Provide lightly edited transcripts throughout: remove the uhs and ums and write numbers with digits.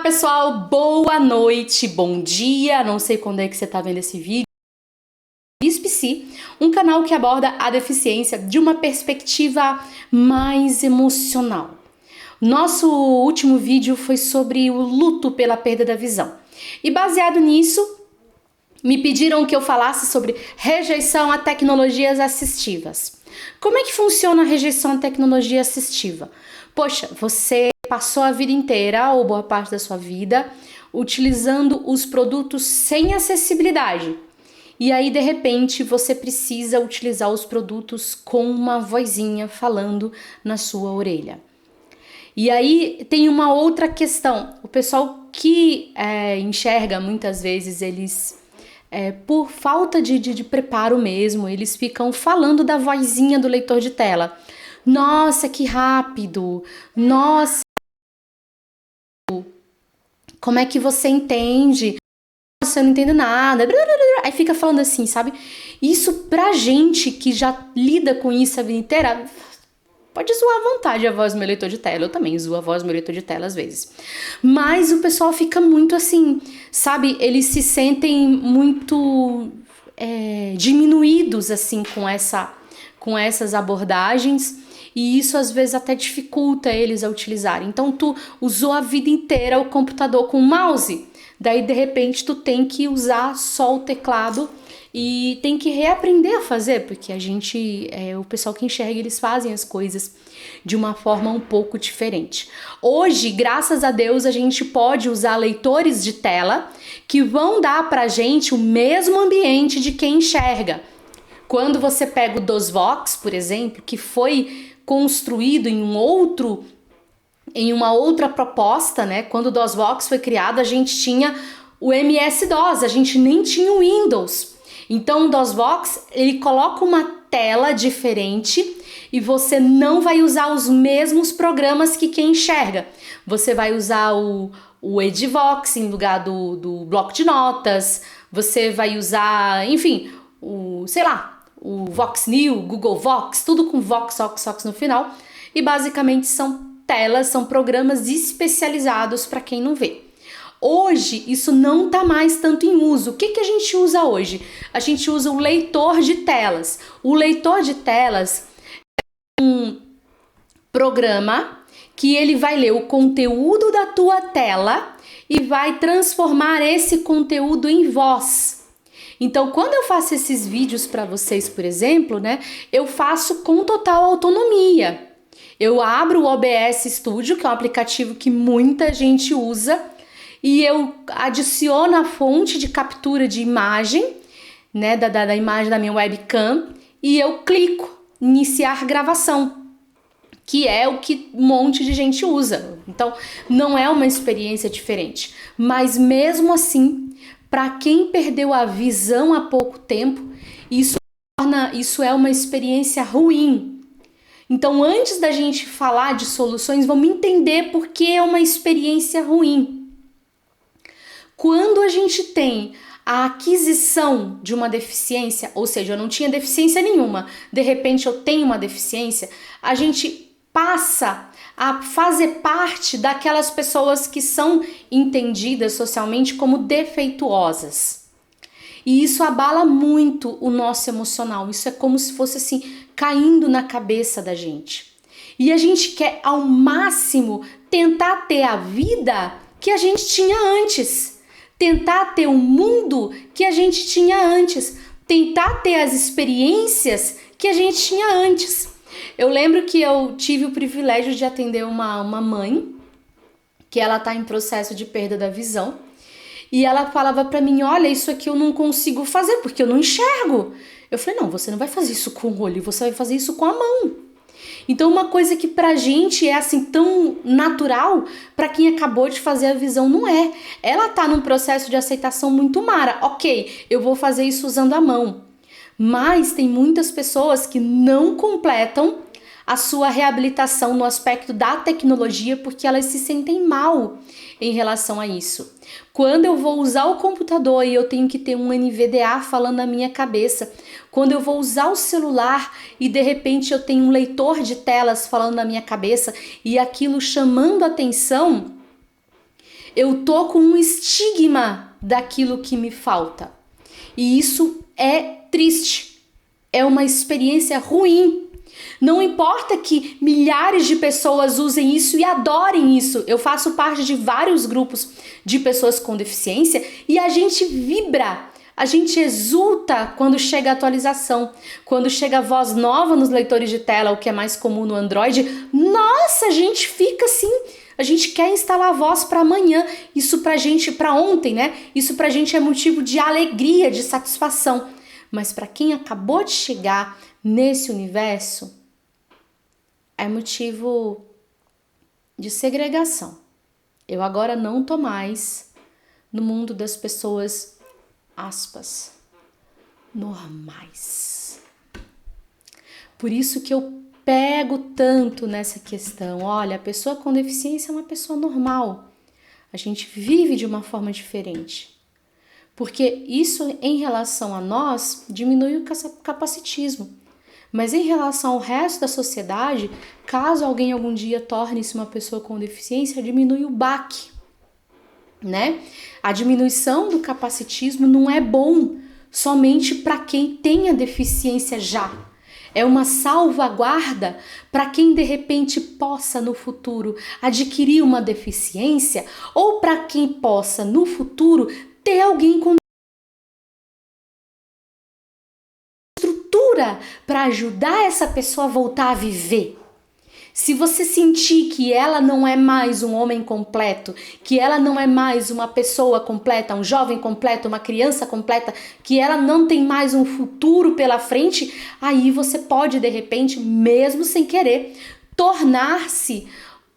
pessoal, boa noite, bom dia, não sei quando é que você tá vendo esse vídeo. DISPC, um canal que aborda a deficiência de uma perspectiva mais emocional. Nosso último vídeo foi sobre o luto pela perda da visão. E baseado nisso, me pediram que eu falasse sobre rejeição a tecnologias assistivas. Como é que funciona a rejeição à tecnologia assistiva? Poxa, você passou a vida inteira, ou boa parte da sua vida, utilizando os produtos sem acessibilidade. E aí, de repente, você precisa utilizar os produtos com uma vozinha falando na sua orelha. E aí tem uma outra questão. O pessoal que enxerga, muitas vezes, eles, por falta de preparo mesmo, eles ficam falando da vozinha do leitor de tela. Nossa, que rápido! Nossa, como é que você entende? Nossa, eu não entendo nada. Aí fica falando assim, sabe? Isso pra gente que já lida com isso a vida inteira, pode zoar à vontade a voz do meu leitor de tela. Eu também zoo a voz do meu leitor de tela às vezes. Mas o pessoal fica muito assim, sabe? Eles se sentem muito diminuídos assim com essas abordagens. E isso às vezes até dificulta eles a utilizarem. Então tu usou a vida inteira o computador com o mouse, daí de repente tu tem que usar só o teclado e tem que reaprender a fazer, porque o pessoal que enxerga, eles fazem as coisas de uma forma um pouco diferente. Hoje, graças a Deus, a gente pode usar leitores de tela que vão dar pra gente o mesmo ambiente de quem enxerga. Quando você pega o DOSVox, por exemplo, que foi construído em uma outra proposta, né? Quando o DOSVox foi criado, a gente tinha o MS-DOS, a gente nem tinha o Windows. Então o DOSVox, ele coloca uma tela diferente e você não vai usar os mesmos programas que quem enxerga. Você vai usar o Edivox em lugar do bloco de notas, você vai usar, enfim, o VoxNew, Google Vox, tudo com Vox no final. E basicamente são telas, são programas especializados para quem não vê. Hoje, isso não está mais tanto em uso. O que a gente usa hoje? A gente usa o leitor de telas. O leitor de telas é um programa que ele vai ler o conteúdo da tua tela e vai transformar esse conteúdo em voz. Então, quando eu faço esses vídeos para vocês, por exemplo, né, eu faço com total autonomia. Eu abro o OBS Studio, que é um aplicativo que muita gente usa, e eu adiciono a fonte de captura de imagem, né, da imagem da minha webcam, e eu clico em iniciar gravação, que é o que um monte de gente usa. Então, não é uma experiência diferente. Mas mesmo assim, para quem perdeu a visão há pouco tempo, isso é uma experiência ruim. Então, antes da gente falar de soluções, vamos entender por que é uma experiência ruim. Quando a gente tem a aquisição de uma deficiência, ou seja, eu não tinha deficiência nenhuma, de repente eu tenho uma deficiência, a gente passa a fazer parte daquelas pessoas que são entendidas socialmente como defeituosas. E isso abala muito o nosso emocional. Isso é como se fosse assim, caindo na cabeça da gente. E a gente quer ao máximo tentar ter a vida que a gente tinha antes. Tentar ter o mundo que a gente tinha antes. Tentar ter as experiências que a gente tinha antes. Eu lembro que eu tive o privilégio de atender uma mãe que ela tá em processo de perda da visão e ela falava pra mim, olha, isso aqui eu não consigo fazer porque eu não enxergo. Eu falei, não, você não vai fazer isso com o olho, você vai fazer isso com a mão. Então uma coisa que pra gente é assim tão natural, pra quem acabou de fazer a visão não é. Ela tá num processo de aceitação muito mara. Ok, eu vou fazer isso usando a mão. Mas tem muitas pessoas que não completam a sua reabilitação no aspecto da tecnologia porque elas se sentem mal em relação a isso. Quando eu vou usar o computador e eu tenho que ter um NVDA falando na minha cabeça, quando eu vou usar o celular e de repente eu tenho um leitor de telas falando na minha cabeça e aquilo chamando a atenção, Eu tô com um estigma daquilo que me falta. E isso é triste. É uma experiência ruim. Não importa que milhares de pessoas usem isso e adorem isso. Eu faço parte de vários grupos de pessoas com deficiência e a gente vibra, a gente exulta quando chega a atualização, quando chega a voz nova nos leitores de tela, o que é mais comum no Android. Nossa, a gente fica assim, a gente quer instalar a voz para amanhã. Isso pra gente, para ontem, né? Isso pra gente é motivo de alegria, de satisfação. Mas para quem acabou de chegar nesse universo, é motivo de segregação. Eu agora não tô mais no mundo das pessoas, aspas, normais. Por isso que eu pego tanto nessa questão. Olha, a pessoa com deficiência é uma pessoa normal. A gente vive de uma forma diferente. Porque isso, em relação a nós, diminui o capacitismo. Mas em relação ao resto da sociedade, caso alguém algum dia torne-se uma pessoa com deficiência, diminui o baque, né? A diminuição do capacitismo não é bom somente para quem tem a deficiência já. É uma salvaguarda para quem de repente possa no futuro adquirir uma deficiência ou para quem possa no futuro ter alguém com para ajudar essa pessoa a voltar a viver. Se você sentir que ela não é mais um homem completo, que ela não é mais uma pessoa completa, um jovem completo, uma criança completa, que ela não tem mais um futuro pela frente, aí você pode, de repente, mesmo sem querer, tornar-se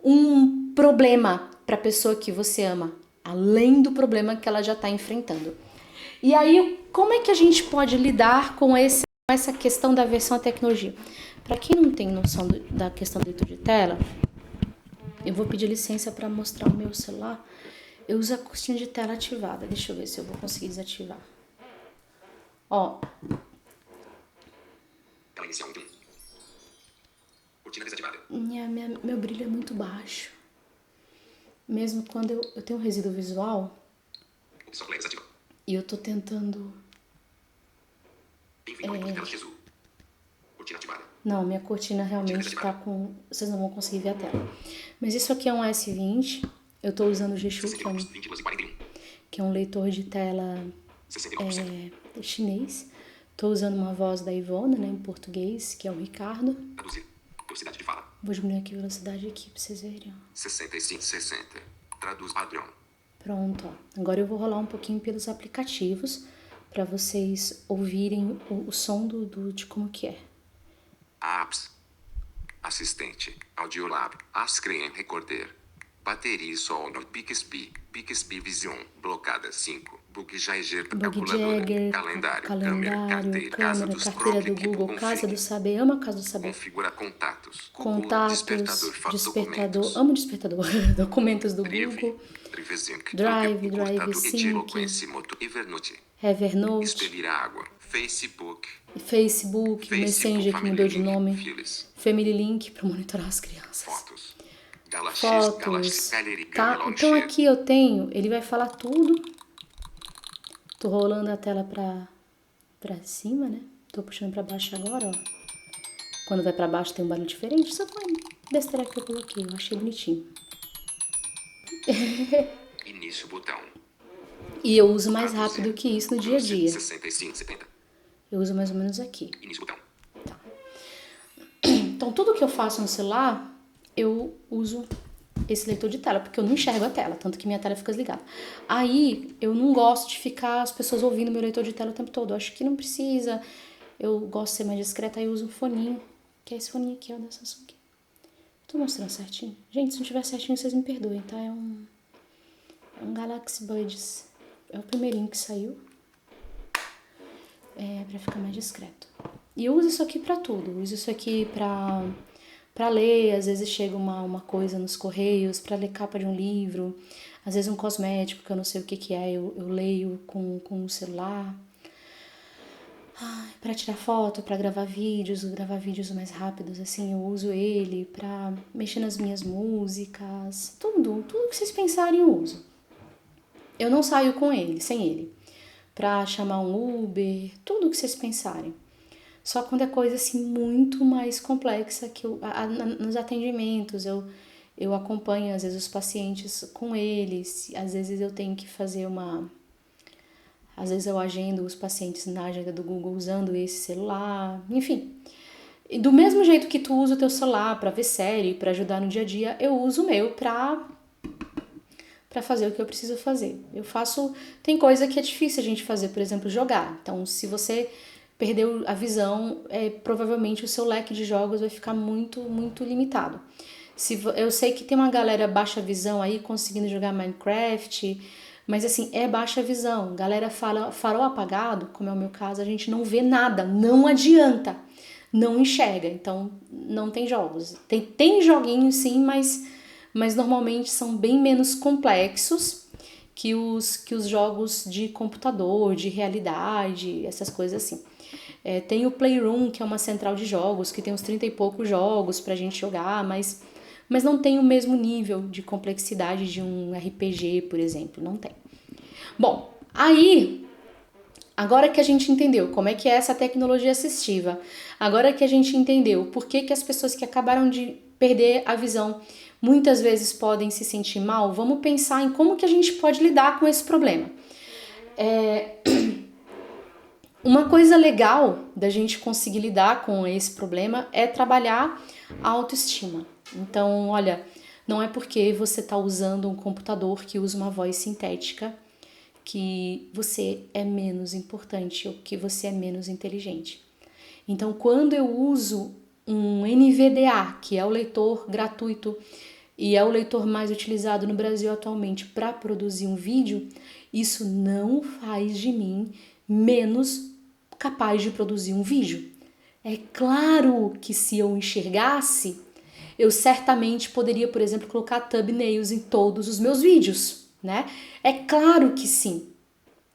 um problema para a pessoa que você ama, além do problema que ela já está enfrentando. E aí, como é que a gente pode lidar com essa questão da aversão à tecnologia? Para quem não tem noção da questão do leitor de tela, eu vou pedir licença para mostrar o meu celular. Eu uso a cortina de tela ativada. Deixa eu ver se eu vou conseguir desativar. Ó. Tela inicial 1. Cortina desativada. Meu brilho é muito baixo. Mesmo quando eu tenho um resíduo visual. Opção play desativa. E eu tô tentando... Cortina ativada. Não, minha cortina realmente tá com... Vocês não vão conseguir ver a tela. Mas isso aqui é um S20. Eu tô usando o G-Shu, que é um leitor de tela chinês. Tô usando uma voz da Ivona, né, em português, que é o Ricardo. Traduzir. Velocidade de fala. Vou diminuir aqui a velocidade aqui pra vocês verem, ó. 65, 60. Traduz padrão. Pronto, ó. Agora eu vou rolar um pouquinho pelos aplicativos para vocês ouvirem o som de como que é. Apps. Assistente. Audiolab. Screen Recorder. Bateria e som no Bixby. Bixby Vision. Blocada 5. Bug Jagger. Calculadora. Calendário. Câmera. Carteira. Casa do Google. Casa do Saber. Amo a Casa do Saber. Configura contatos. Contatos. Despertador. Amo despertador. Documentos do Google. Drive Sync. Evernote. Expelir água. Facebook, Messenger que mudou de nome, Family Link para monitorar as crianças. Fotos. Tá? Então aqui eu tenho, ele vai falar tudo. Tô rolando a tela pra cima, né? Tô puxando pra baixo agora, ó. Quando vai pra baixo tem um barulho diferente, só foi besteira que eu coloquei, eu achei bonitinho. Início botão. E eu uso mais rápido que isso no dia a dia. 65, 70. Eu uso mais ou menos aqui. Início botão. Tá. Então, tudo que eu faço no celular, eu uso esse leitor de tela, porque eu não enxergo a tela, tanto que minha tela fica desligada. Aí, eu não gosto de ficar as pessoas ouvindo meu leitor de tela o tempo todo. Eu acho que não precisa. Eu gosto de ser mais discreta, aí eu uso um foninho, que é esse foninho aqui, ó, da Samsung. Tô mostrando certinho. Gente, se não tiver certinho, vocês me perdoem, tá? É um Galaxy Buds. É o primeirinho que saiu. Pra ficar mais discreto. E eu uso isso aqui pra tudo. Eu uso isso aqui pra ler. Às vezes chega uma coisa nos correios, pra ler capa de um livro. Às vezes um cosmético que eu não sei o que é, eu leio com o celular. Pra tirar foto, pra gravar vídeos mais rápidos, assim, eu uso ele pra mexer nas minhas músicas. Tudo que vocês pensarem eu uso. Eu não saio com ele, sem ele, pra chamar um Uber, tudo que vocês pensarem. Só quando é coisa assim muito mais complexa que nos atendimentos eu acompanho às vezes os pacientes com eles, às vezes eu tenho que fazer às vezes eu agendo os pacientes na agenda do Google usando esse celular, enfim. E do mesmo jeito que tu usa o teu celular para ver série, para ajudar no dia a dia, eu uso o meu para fazer o que eu preciso fazer. Tem coisa que é difícil a gente fazer, por exemplo, jogar. Então, se você perdeu a visão, provavelmente o seu leque de jogos vai ficar muito, muito limitado. Eu sei que tem uma galera baixa visão aí conseguindo jogar Minecraft, mas assim, é baixa visão. Galera fala farol apagado, como é o meu caso, a gente não vê nada, não adianta, não enxerga. Então, não tem jogos. Tem joguinhos sim, mas normalmente são bem menos complexos que os jogos de computador, de realidade, essas coisas assim. Tem o Playroom, que é uma central de jogos, que tem uns 30 e poucos jogos pra gente jogar, mas não tem o mesmo nível de complexidade de um RPG, por exemplo, não tem. Bom, aí, agora que a gente entendeu como é que é essa tecnologia assistiva, agora que a gente entendeu por que as pessoas que acabaram de perder a visão muitas vezes podem se sentir mal, vamos pensar em como que a gente pode lidar com esse problema. Uma coisa legal da gente conseguir lidar com esse problema é trabalhar a autoestima. Então, olha, não é porque você está usando um computador que usa uma voz sintética que você é menos importante ou que você é menos inteligente. Então, quando eu uso um NVDA, que é o leitor gratuito e é o leitor mais utilizado no Brasil atualmente para produzir um vídeo, isso não faz de mim menos capaz de produzir um vídeo. É claro que se eu enxergasse, eu certamente poderia, por exemplo, colocar thumbnails em todos os meus vídeos, né? É claro que sim.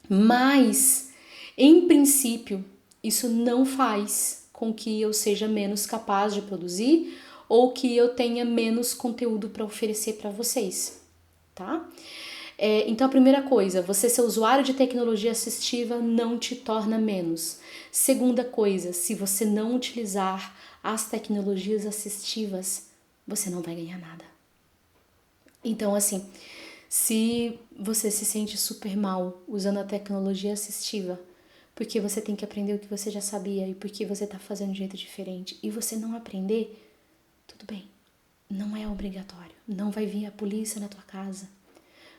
Mas, em princípio, isso não faz com que eu seja menos capaz de produzir ou que eu tenha menos conteúdo para oferecer para vocês, tá? Então, a primeira coisa, você ser usuário de tecnologia assistiva não te torna menos. Segunda coisa, se você não utilizar as tecnologias assistivas, você não vai ganhar nada. Então, assim, se você se sente super mal usando a tecnologia assistiva, porque você tem que aprender o que você já sabia e porque você tá fazendo de um jeito diferente e você não aprender, tudo bem, não é obrigatório. Não vai vir a polícia na tua casa,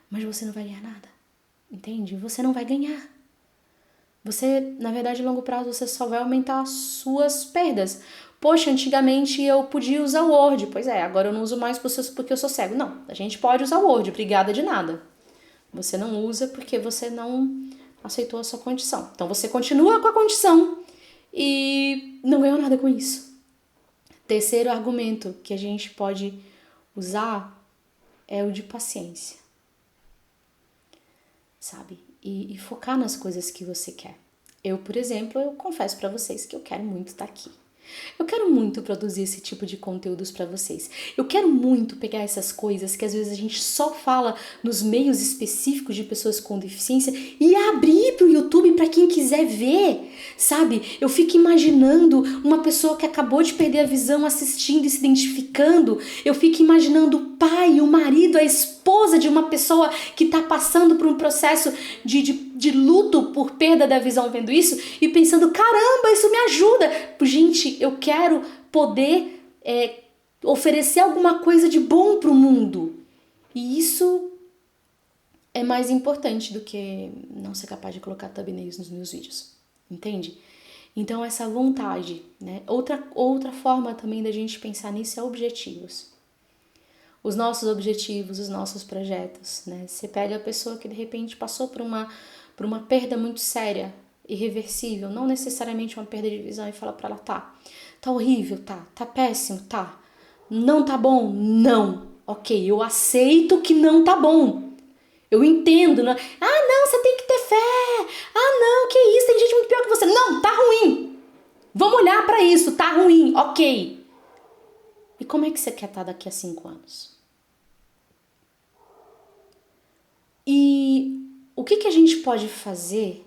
mas você não vai ganhar nada, entende? Você não vai ganhar. Você, na verdade, a longo prazo, você só vai aumentar as suas perdas. Poxa, antigamente eu podia usar o Word. Pois é, agora eu não uso mais porque eu sou cego. Não, a gente pode usar o Word, obrigada de nada. Você não usa porque você não aceitou a sua condição. Então você continua com a condição e não ganhou nada com isso. Terceiro argumento que a gente pode usar é o de paciência, sabe? E focar nas coisas que você quer. Eu, por exemplo, eu confesso para vocês que eu quero muito estar aqui. Eu quero muito produzir esse tipo de conteúdos para vocês. Eu quero muito pegar essas coisas que às vezes a gente só fala nos meios específicos de pessoas com deficiência e abrir pro YouTube para quem quiser ver, sabe? Eu fico imaginando uma pessoa que acabou de perder a visão assistindo e se identificando. Eu fico imaginando o pai, o marido, a esposa de uma pessoa que está passando por um processo de luto por perda da visão vendo isso e pensando, caramba, isso me ajuda. Gente, eu quero poder oferecer alguma coisa de bom pro mundo. E isso é mais importante do que não ser capaz de colocar thumbnails nos meus vídeos, entende? Então essa vontade, né? Outra forma também da gente pensar nisso é objetivos. Os nossos objetivos, os nossos projetos, né? Você pega a pessoa que de repente passou por uma perda muito séria, irreversível, não necessariamente uma perda de visão, e fala pra ela, tá horrível, tá péssimo, tá, não tá bom, não, ok, eu aceito que não tá bom, eu entendo, não, não, você tem que ter fé, não, que isso, tem gente muito pior que você, não, tá ruim, vamos olhar pra isso, tá ruim, ok, e como é que você quer estar daqui a 5 anos? E O que a gente pode fazer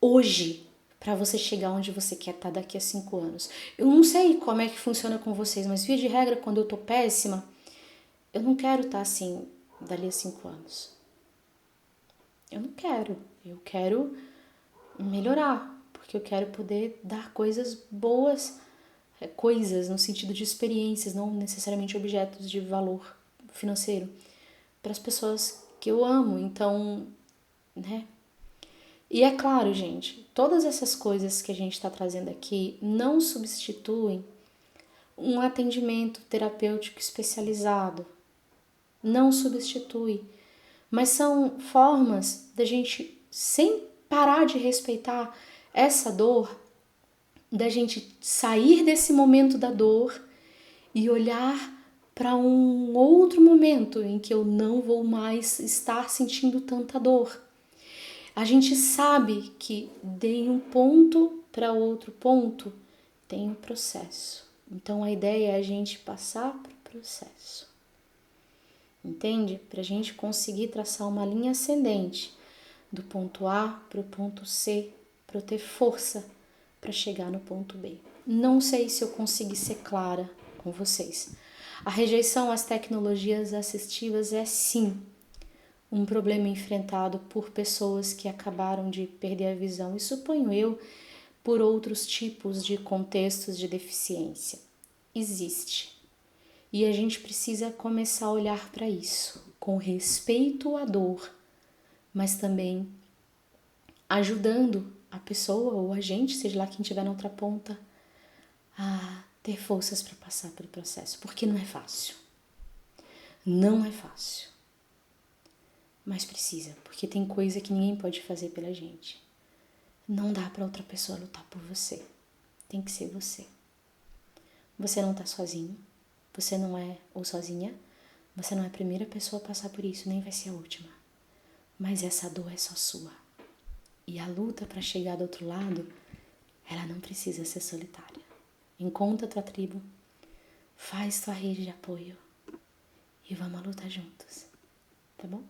hoje para você chegar onde você quer estar daqui a 5 anos? Eu não sei como é que funciona com vocês, mas via de regra, quando eu tô péssima, eu não quero estar assim dali a 5 anos. Eu não quero. Eu quero melhorar, porque eu quero poder dar coisas boas, coisas no sentido de experiências, não necessariamente objetos de valor financeiro, para as pessoas que eu amo. Então, né? E é claro, gente, todas essas coisas que a gente está trazendo aqui não substituem um atendimento terapêutico especializado. Não substitui. Mas são formas da gente, sem parar de respeitar essa dor, da gente sair desse momento da dor e olhar para um outro momento em que eu não vou mais estar sentindo tanta dor. A gente sabe que de um ponto para outro ponto tem um processo. Então a ideia é a gente passar para o processo. Entende? Para a gente conseguir traçar uma linha ascendente do ponto A para o ponto C, para eu ter força para chegar no ponto B. Não sei se eu consegui ser clara com vocês. A rejeição às tecnologias assistivas é sim um problema enfrentado por pessoas que acabaram de perder a visão, e suponho eu, por outros tipos de contextos de deficiência. Existe. E a gente precisa começar a olhar para isso com respeito à dor, mas também ajudando a pessoa ou a gente, seja lá quem estiver na outra ponta, a ter forças para passar pelo processo, porque não é fácil. Não é fácil. Mas precisa, porque tem coisa que ninguém pode fazer pela gente. Não dá para outra pessoa lutar por você. Tem que ser você. Você não tá sozinho. Você não é, ou sozinha, você não é a primeira pessoa a passar por isso, nem vai ser a última. Mas essa dor é só sua. E a luta para chegar do outro lado, ela não precisa ser solitária. Encontra tua tribo, faz tua rede de apoio e vamos lutar juntos, tá bom?